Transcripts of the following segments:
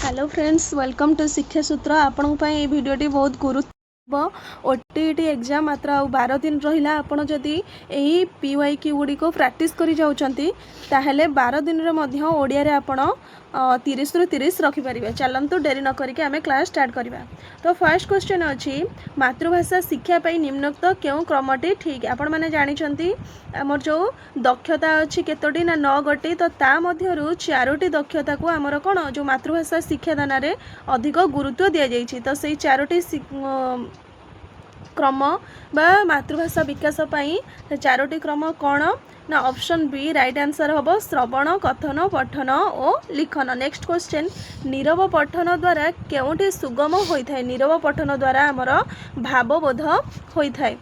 Hello friends, welcome to शिक्षा सूत्र। आपण भिडियोटी बहुत गुरुत्व ओटीटी एग्जाम मात्र आ 12 दिन रहा। आपण जदि यही PYQ गुड़ी को प्रैक्टिस करी जाउछंती ताहेले 12 दिन रे मध्य ओडिया रे आपण 30 रु 30 रखिपारे। चलतु डेरी न करिके आमे क्लास स्टार्ट करवा। तो फर्स्ट क्वेश्चन अछि मातृभाषा शिक्षा पई निम्नोक्त केउ क्रमटी ठीक। आपण माने जानिछंती आमर जो दक्षता अछि केतोटी ना 9 गोटी, तो ता मध्यरु 4टी दक्षता को आमर कोन जो मातृभाषा शिक्षादान रे अधिक गुरुत्व दिया जाइछि। तो सेही 4टी क्रम बा मातृभाषा विकास पई 4टी क्रम कोन ना ऑप्शन बी राइट आंसर होबो श्रवण, कथन, पठन और लिखन। नेक्स्ट क्वेश्चन नीरव पठन द्वारा केउटी सुगम होइथाय। नीरव पठन द्वारा आमर भावबोध होइथाय।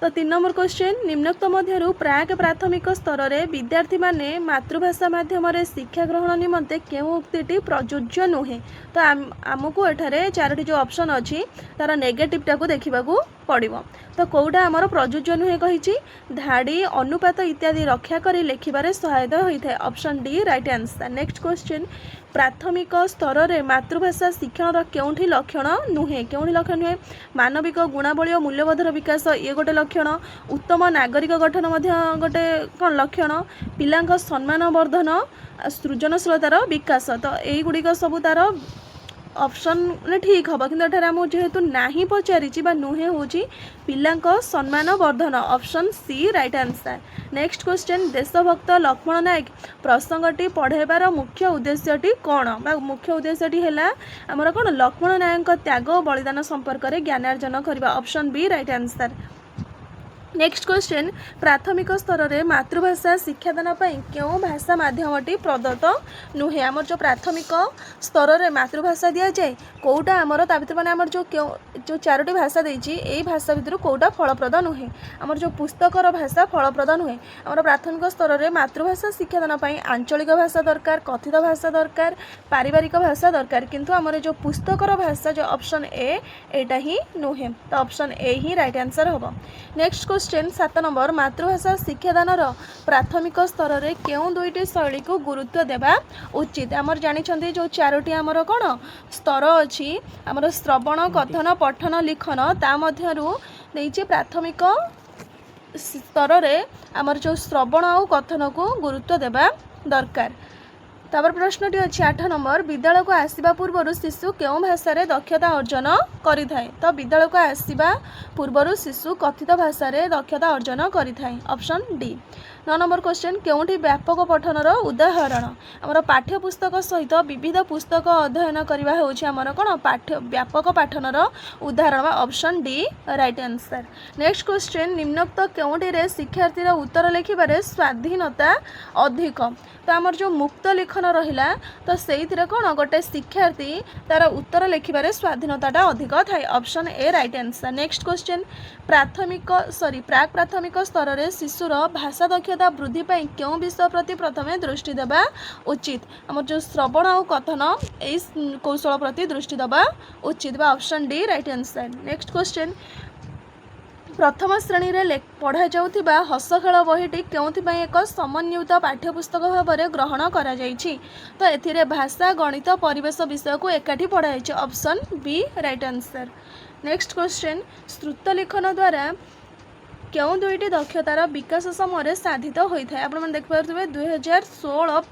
तो 3 नंबर क्वेश्चन निम्नोक्त मध्यरु प्राक प्राथमिक स्तर रे विद्यार्थी माने मातृभाषा माध्यम रे शिक्षा ग्रहण निमंते केउ उक्तिटी प्रयोज्य नुहे। तो आमको एठारे 4टी जो ऑप्शन अछि तार नेगेटिव टाको देखिबाकू पड़िबो। तो कोउटा आमर प्रयोज्य नुहे कहिछि धाड़ी अनुपात इत्यादि रक्षा करी लेखिबारे सहायता होइथाय। Option D right answer. Next question प्राथमिक स्तर रे मातृभाषा शिक्षण केउठी लक्षण नुहे। केउठी लक्षण नुहे मानविक गुणावली और मूल्यबोधर विकास ये गोटे लक्षण। उत्तम नागरिक गठन मध्य गोटे कौन लक्षण। पिलांक सम्मान वर्धन, सृजनशीलतार विकास। तो यही गुड़िक सब तार ऑप्शन ठीक हम कि आम जेहेतु नहीं पचारि नुहे हूँ पिलांक सम्मान वर्धन। Option C right answer. Next question देशभक्त लक्ष्मण नायक प्रसंगटी पढ़ेबार मुख्य उद्देश्यटी कौन बा मुख्य उद्देश्यटी है आमर कौन लक्ष्मण नायक त्याग और बलिदान संपर्क में ज्ञानार्जन करवा। Option B right answer. Next question प्राथमिक स्तर रे मातृभाषा शिक्षादान पई क्यों भाषा माध्यमटी प्रदत्त नुहे। आमर जो प्राथमिक स्तर रे मातृभाषा दिया जाए कोउटा आमर ता भितर माने आमर जो 4टी भाषा देछि एई भाषा भितर कोउटा फलप्रद नुहे। आमर जो पुस्तकर भाषा फलप्रद नुहे। आमर प्राथमिक स्तर रे मातृभाषा शिक्षादान पई आंचलिक भाषा दरकार, कथित भाषा दरकार, पारिवारिक भाषा दरकार, किंतु आमर जो पुस्तकर भाषा जो ऑप्शन ए एटा ही नुहे। तो option A he right answer होबो। नेक्स्ट क्वेश्चन 7 नंबर मातृभाषा शिक्षादान प्राथमिक स्तर रे केउं दुईटी शैली को गुरुत्व देबा उचित। आमर जानिछंती जो 4टी आमर कोन स्तर अछि आमर श्रवण, कथन, पठन, लिखन ता मध्यरु देइछि प्राथमिक स्तर रे आमर जो श्रवण और कथन को गुरुत्व देबा दरकार। तापर प्रश्नटी अच्छी 8 नंबर विद्यालय को आसवा पूर्व शिशु केउं भाषा रे दक्षता अर्जन करिथाय। तो विद्यालय को आसवा पूर्व शिशु कथित भाषा रे दक्षता अर्जन करिथाय। Option D. 9 नंबर क्वेश्चन केउंठी व्यापक पठनर उदाहरण। आमर पाठ्यपुस्तक सहित विविध पुस्तक अध्ययन करवा होछि आमर कोन व्यापक पाठनर उदाहरण। Option D right answer. Next question निम्नोक्त केउंठी रे शिक्षार्थी उत्तर लिखिबारे स्वाधीनता अधिक। तो आमर जो मुक्त लिखन रहिला तो सेइथिरे कोन गोटे शिक्षार्थी तार उत्तर लिखिबारे स्वाधीनताटा अधिक थाए। Option A right answer. Next question प्राक प्राथमिक स्तर रे शिशुर भाषा दक्षता वृद्धि पई क्यों विषय प्रति प्रथमे दृष्टि देबा उचित। आमर जो श्रवण और कथन ए कौशल प्रति दृष्टि देबा उचित बा। Option D right answer. Next question प्रथम श्रेणी रे पढ़ा जाउथिबा हस खेल बहीटी केउथिपाई एक समन्वित पाठ्यपुस्तक भाव में ग्रहण करा जाइछि। तो एथिरे भाषा, गणित, परिवेश विषय को एकाठी पढ़ा जाइछि। Option B right answer. Next question श्रुत लिखन द्वारा केउं दुईटी दक्षतार विकास समय साधित होइथाय। आपण माने देख पारुथिबे 2016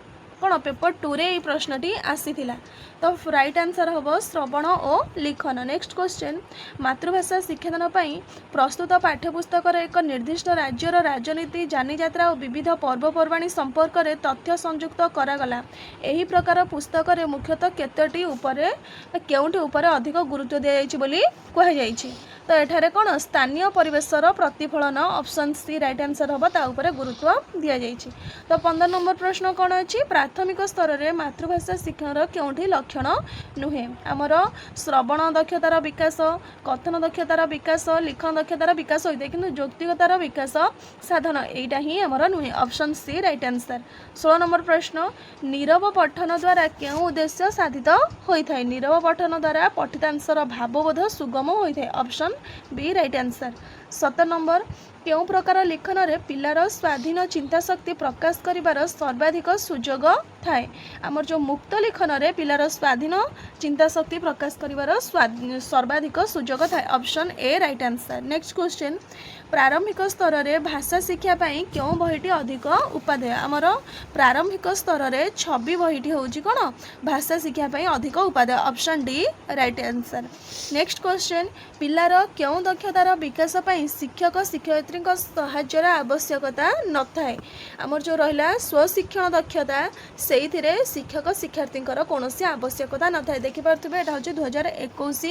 कौन पेपर 2 रे प्रश्नटी आसीथिला। तो राइट आंसर होबो श्रवण और लिखन। नेक्स्ट क्वेश्चन मातृभाषा शिक्षादान पई प्रस्तुत पाठ्यपुस्तक एक निर्दिष्ट राज्यर राजनीति, जानीजात्रा और विविध पर्वपर्वाणी संपर्क में तथ्य संयुक्त करागला। एही प्रकार पुस्तक रे मुख्यतः केतोटी उपरे केउंटी उपरे अधिक गुरुत्व दिया जाइछि बोली कहा जाइछि। तो एठारे कौन स्थानीय परिवेशर प्रतिफलन। ऑप्शन सी राइट आंसर होबो ता उपरे गुरुत्व दिया जाइछि। तो 15 नंबर प्रश्न कौन अछि प्राथमिक स्तर रे मातृभाषा शिक्षण केउंठी लक्षण नुहे। आमर श्रवण दक्षतार विकास, कथन दक्षतार विकास, लिखन दक्षतार विकास होइते किंतु यौक्तिकतार विकास साधन एटा ही आमर नुहे। Option C right answer. 16 number प्रश्न नीरव पठन द्वारा केउं उद्देश्य साधित होइथाय। नीरव पठन द्वारा पठितांशर भावबोध सुगम होइथाय। Option option B right answer 17 number केउं प्रकार लिखन रे पिलार स्वाधीन चिंता शक्ति प्रकाश करिवार सर्वाधिक सुजोग थाए आमर जो मुक्त लिखन रे पिलार स्वाधीन चिंता शक्ति प्रकाश करिवार सर्वाधिक सुजोग थाए option A right answer next question प्रारंभिक स्तर रे भाषा शिक्षा पाई क्यों बहीटी अधिक उपादेय आमर प्रारंभिक स्तर रे छवि बहीटी होउची कोन भाषा शिक्षा पाई अधिक उपादेय option D right answer next question पिलार क्यों दक्षतार विकास पाई शिक्षक शिक्षयित्री सहायर आवश्यकता न थाए आमर जो रहिला स्वशिक्षण दक्षता से शिक्षक शिक्षार्थी कौन आवश्यकता न थाए देखि पारथुबे एटा होची 2021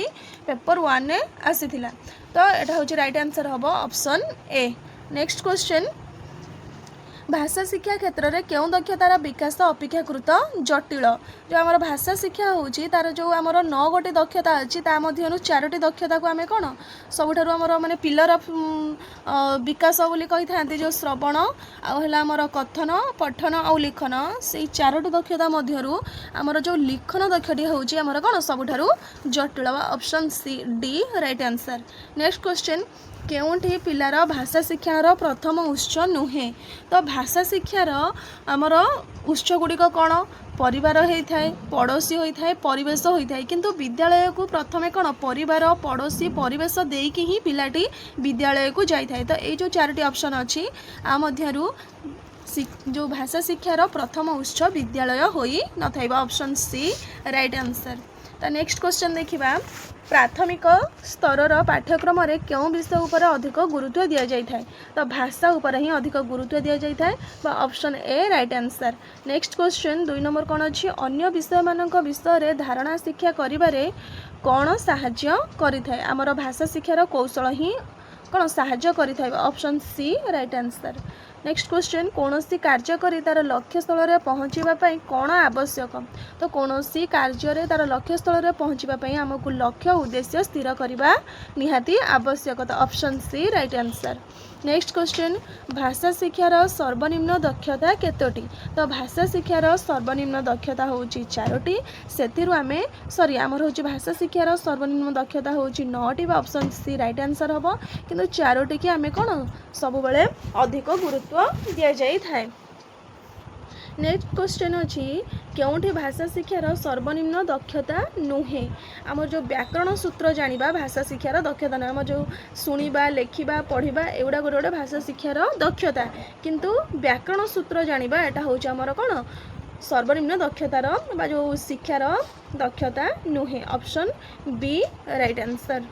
पेपर 1 ने आसीथिला तो एटा होची राइट आंसर हबो ऑप्शन ए नेक्स्ट क्वेश्चन भाषा शिक्षा क्षेत्र में क्यों दक्षतार विकास अपेक्षाकृत जटिल जो आम भाषा शिक्षा होची तार जो आमर 9 गोटी दक्षता अच्छी ता मध्यनु 4टी दक्षता को आम कौन सबुठारु आमर माने पिलर ऑफ विकास बोली कही थांती जो श्रवण आमर कथन पठन आ लिखन से 4टी दक्षता मध्यरु आमर जो लिखन दक्षटी होची आमर कौन सबुठारु जटिल option C D right answer next question केउंठी पिलार भाषा शिक्षार प्रथम उत्स नुहे तो भाषा शिक्षार आमर उत्स गुड़िक कौन परिवार होता है पड़ोशी होता है परिवेश होता है किंतु विद्यालय को प्रथमे कौन परिवार पड़ोशी परिवेश देकी ही पिलाटी विद्यालय को जाए तो ये जो 4टी ऑप्शन अच्छी आ मध्यरु जो भाषा शिक्षार प्रथम उत्स विद्यालय होई न थाइबा ऑप्शन सी राइट आंसर तो नेक्स्ट क्वेश्चन देखिबा प्राथमिक स्तर पाठ्यक्रम रे क्यों विषय उपर अधिक गुरुत्व दि जाए तो भाषा उपर ही अधिक गुरुत्व दि जाए option A right answer next question 2 number कौन अच्छी अन्य विषय मानक विषय रे धारणा शिक्षा करिबारे कौन साहाय्य करिथाय आमर भाषा शिक्षार कौशल ही कौन साहाय्य करिथाय option C right answer next question कौन सी कार्य करी तार लक्ष्य स्थल रे पहुँचापी कौन आवश्यक तो कौन सी कार्य तार लक्ष्य स्थल रे पहुँचापी आमको लक्ष्य उद्देश्य स्थिर करने निहाती आवश्यक तो option C right answer next question भाषा शिक्षार सर्वनिम्न दक्षता केतोटी तो भाषा शिक्षार सर्वनिम्न दक्षता होची 4टी सेथिरु आमे सॉरी आमर होची भाषा शिक्षार सर्वनिम्न दक्षता होची 9टी ऑप्शन सी राइट आंसर हबो किंतु 4टी की आमे कोन सब बेले अधिक गुरुत्व दिया जाई थाए नेक्स्ट क्वेश्चन अच्छी क्योंठी भाषा शिक्षार सर्वनिम्न दक्षता नुहे आम जो व्याकरण सूत्र जानिबा भाषा शिक्षार दक्षता ना आम जो शुणिबा लेखिबा पढ़िबा एगुड़ा गोटे गोटे भाषा शिक्षार दक्षता किंतु व्याकरण सूत्र जानिबा एटा होची आमर कोन सर्वनिम्न दक्षतार बा जो शिक्षार दक्षता नुहे option B right answer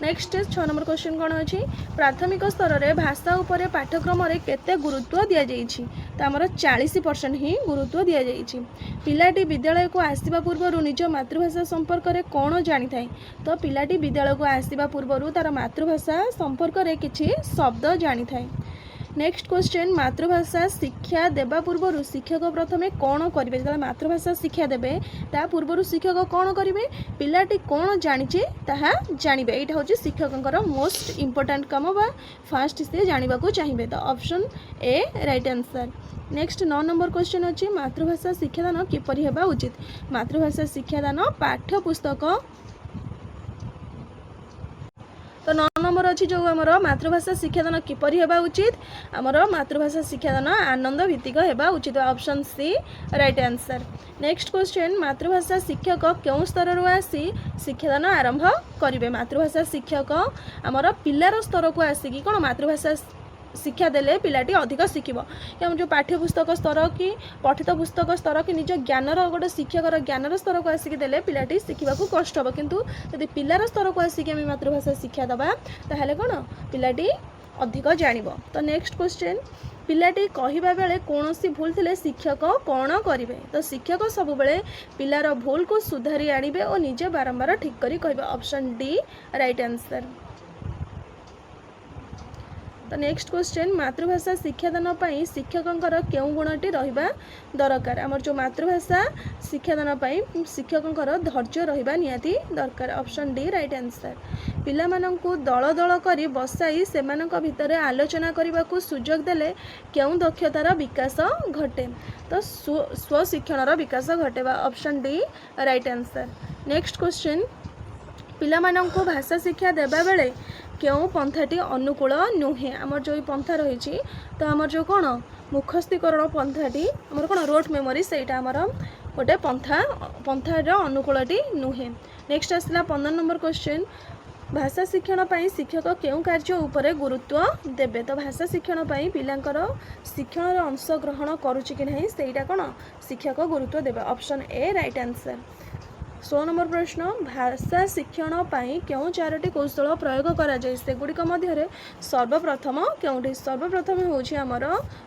next 6 number question कौन अच्छी प्राथमिक स्तर में भाषा उपर पाठ्यक्रम रे केते गुरुत्व दि जाइछि तो आमर 40% ही गुरुत्व दि जाइछि पिलाटी विद्यालय को आसवा पूर्व निज मातृभाषा संपर्क में कौन जानी थाए तो पिलाटी विद्यालय को आसवा पूर्व तार मातृभाषा संपर्क में किछि शब्द जानी थाए नेक्स्ट क्वेश्चन मातृभाषा शिक्षा देवा पूर्व शिक्षक प्रथमे कौन करेंगे जो मातृभाषा शिक्षा देवे ता पूर्व शिक्षक कौन करेंगे पिलाटी कौन जानिचे ताहा जानिबे एटा होची शिक्षकंकर मोस्ट इंपोर्टेंट काम बा फास्ट से जानिबा को चाहिए तो option A right answer next 9 number question अच्छी मातृभाषा शिक्षादान किपरि हेबा उचित मातृभाषा शिक्षादान पाठ्यपुस्तक तो 9 नंबर अच्छी जो आमर मातृभाषा शिक्षादान किपरि हेबा उचित आमर मातृभाषा शिक्षादान आनंद भित्तिक हेबा उचित option C right answer next question मातृभाषा शिक्षक क्यों स्तर रु आसी शिक्षादान आरंभ करेंगे मातृभाषा शिक्षक आमर पिलार स्तर को आसिकी कौन मातृभाषा शिक्षा देले पिलाटी अधिक शिखिब कि जो पाठ्यपुस्तक स्तर कि पठित पुस्तक स्तर कि निज ज्ञानर गोटे शिक्षकर ज्ञानर स्तर को आसिक देले पिलाटी शिखा कष्ट हम किंतु यदि पिलार स्तर को आसिक आम मातृभाषा शिक्षा दबा ताहले कौन पिलाटी अधिक जानिब तो नेक्स्ट क्वेश्चन पिलाटी कहवा बेले कौन सी भूल थिले शिक्षक कौन करेंगे तो शिक्षक सब बेले पिलार भूल को सुधारी आनिबे और निजे बारंबार ठीक करी कहबे ऑप्शन डी राइट आंसर तो नेक्स्ट क्वेश्चन मातृभाषा शिक्षादान पाई शिक्षकंकर केउ गुणटी रहिबा दरकार आमर जो मातृभाषा शिक्षादान पाई शिक्षकंकर धैर्य रहिबा निहाती दरकार ऑप्शन डी राइट आंसर पिला माननकु दल दल करी बसाई सेमानक भितरे आलोचना करने को सुजोग देले केउ दक्षतार विकास घटे तो स्वशिक्षणर विकास घटेबा option D right answer next question ପିଲାମାନଙ୍କୁ ଭାଷା ଶିକ୍ଷା ଦେବା ବେଳେ କେଉଁ ପନ୍ଥାଟି ଅନୁକୂଳ ନୁହେଁ ଆମର ଯେଉଁ ପନ୍ଥା ରହିଛି ତ ଆମର ଯେଉଁ କ'ଣ ମୁଖସ୍ଥୀକରଣ ପନ୍ଥାଟି ଆମର କ'ଣ ରୋଟ୍ ମେମୋରି ସେଇଟା ଆମର ଗୋଟେ ପନ୍ଥାର ଅନୁକୂଳଟି ନୁହେଁ। ନେକ୍ସଟ ଆସିଲା 15 ନମ୍ବର କ୍ୱେଶ୍ଚିନ୍ भाषा शिक्षण पाई शिक्षक केउं कार्य उपरे गुरुत्व देबे तो भाषा शिक्षण पाई पिलांकर शिक्षण अंश ग्रहण करुच्ची कि नहीं सेटा कौन शिक्षक गुरुत्व देबे option A right answer. 16 number प्रश्न भाषा शिक्षण पाई केउं चारोटी कौशल प्रयोग करा जाय सेगुड़िक मध्यरे सर्वप्रथम केउंठी सर्वप्रथम होउछि हमर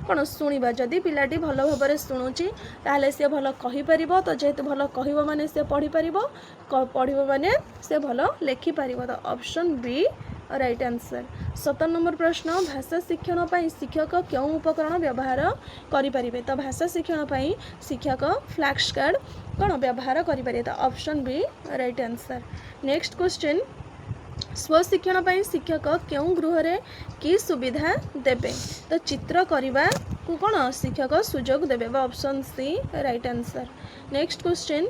कोन सुनिबा जदि पिलाटी भल भाबरे शुणुची ताहले से भल कहि परिबो तो जेहेतु भल कहिबो माने से पढ़ी परिबो पढ़िबो माने से भल लेखि परिबो तो option B right answer. 17 number प्रश्न भाषा शिक्षण पाई शिक्षक केउं उपकरण व्यवहार करि परिबे तो भाषा शिक्षण पाई शिक्षक फ्लैश कार्ड कौन व्यवहार करें तो option B right answer. Next question स्वशिक्षण पाई शिक्षक केउं गृह की सुविधा देबे तो चित्र करने को कौन शिक्षक सुजोग देबे option C right answer. Next question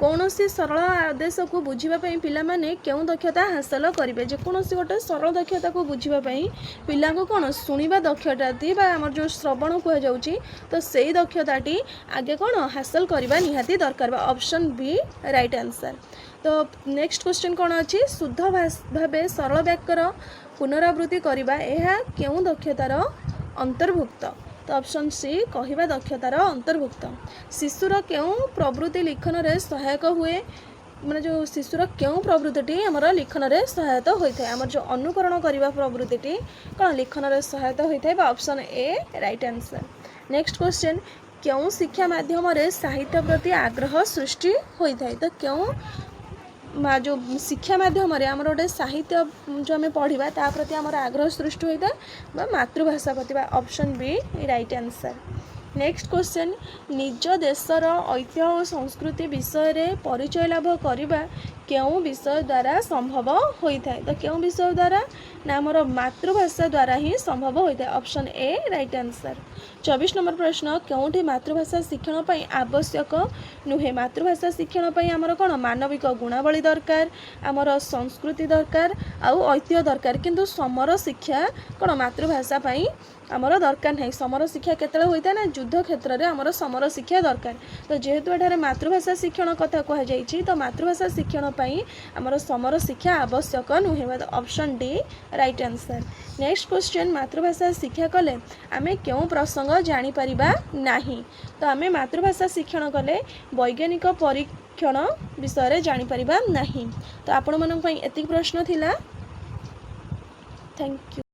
कौन सी सरल आदेश को बुझापी पिलाने केउं दक्षता हासिल करेंगे जेकोसी गोटे सरल दक्षता को बुझापी पिला को कौन शुणा दक्षताटी आम जो श्रवण कहुच्छी तो से दक्षताटी आगे कौन हासिल करवा निहाती दरकार ऑप्शन बी राइट आंसर। तो नेक्स्ट क्वेश्चन कौन अच्छी शुद्ध भाव सरल वाक्यर पुनरावृत्ति करवा यह केउं दक्षतार अंतर्भुक्त तो ऑप्शन सी कहवा दक्षतार अंतर्भुक्त। शिशुर केउं प्रवृत्ति लिखन रे सहायक हुए माने जो शिशुर केउं प्रवृत्ति आमर लिखन रे सहायता होता है आमर जो अनुकरण करवा प्रवृत्ति कौन लिखन रे सहायता होता है option A right answer. Next question केउं शिक्षा माध्यम रे साहित्य प्रति आग्रह सृष्टि होता है तो केउं जो शिक्षा माध्यम आमर गोटे साहित्य जो आम पढ़ा ता प्रति आमर आग्रह सृष्टि होता है मातृभाषा प्रति option B right answer. Next question निज देशर ऐतिह्य और संस्कृति विषय रे परिचय लाभ करने केउं विषय द्वारा संभव होता है तो केउं विषय द्वारा ना आमर मातृभाषा द्वारा ही संभव होता है option A right answer. 24 number प्रश्न केउंठी मातृभाषा शिक्षण पाई आवश्यक नुहे मातृभाषा शिक्षण पाई आमर कौन मानविक गुणावली दरकार आमर संस्कृति दरकार आउ ऐतिह्य दरकार किंतु समर शिक्षा कौन मातृभाषा पाई आमर दरकार नहीं समर शिक्षा केतले होता है ना युद्ध क्षेत्र में आमर समर शिक्षा दरकार तो जेहेतु एठारे मातृभाषा शिक्षण कथा कहुई तो मातृभाषा शिक्षण पाई आमर समर शिक्षा आवश्यक नुहे option D right answer. Next question मातृभाषा शिक्षा कले आमे केउं प्रसंग जानी परिबा नाही तो आमे मातृभाषा शिक्षण कले वैज्ञानिक परीक्षण विषय रे जानी परिबा नाही तो आपण मनन पई एतिक प्रश्न थिला। Thank you.